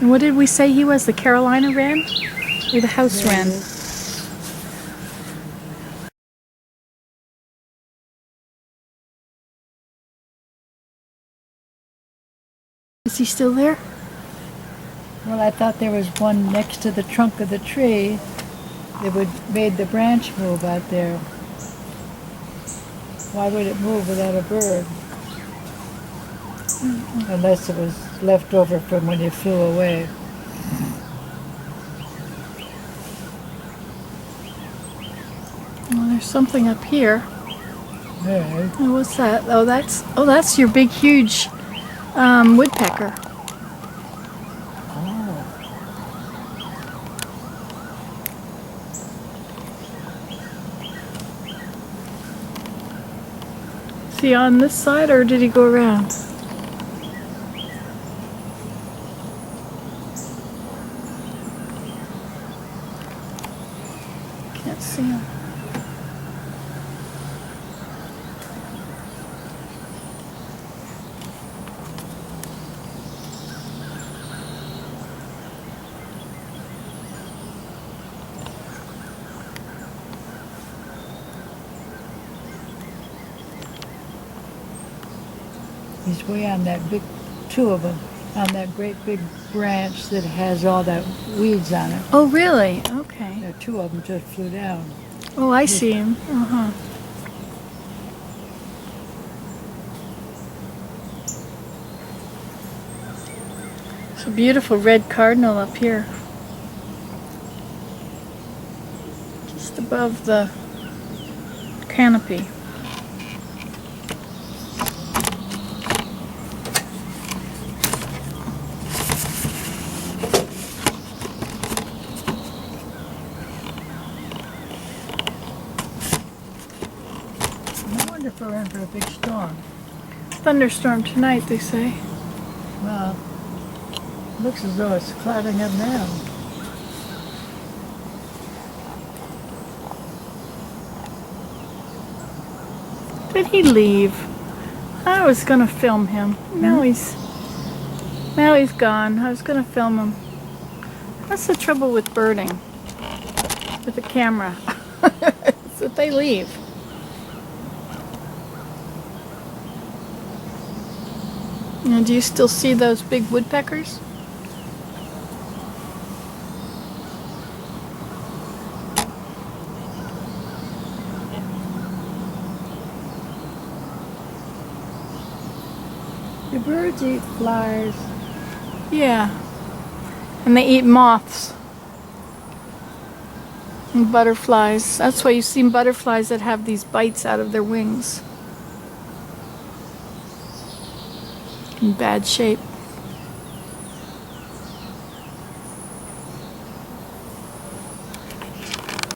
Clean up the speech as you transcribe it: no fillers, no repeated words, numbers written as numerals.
And what did we say he was? The Carolina wren? Or the house wren? Is he still there? Well, I thought there was one next to the trunk of the tree that made the branch move out there. Why would it move without a bird? Unless it was left over from when you flew away. Well, there's something up here. Yeah. Oh, what's that? Oh, that's your big, huge woodpecker. Oh. Is he on this side or did he go around? Can't see him. He's way on that big, two of them, on that great big branch that has all that weeds on it. Oh, really? Okay. Yeah, two of them just flew down. Oh, I see him. Uh-huh. It's a beautiful red cardinal up here. Just above the canopy. I wonder if we're in for a big storm. Thunderstorm tonight, they say. Well, looks as though it's clouding up now. Did he leave? I was gonna film him. Now he's gone. I was gonna film him. That's the trouble with birding, with the camera. It's that they leave. And do you still see those big woodpeckers? The birds eat flies. Yeah. And they eat moths. And butterflies. That's why you've seen butterflies that have these bites out of their wings. In bad shape.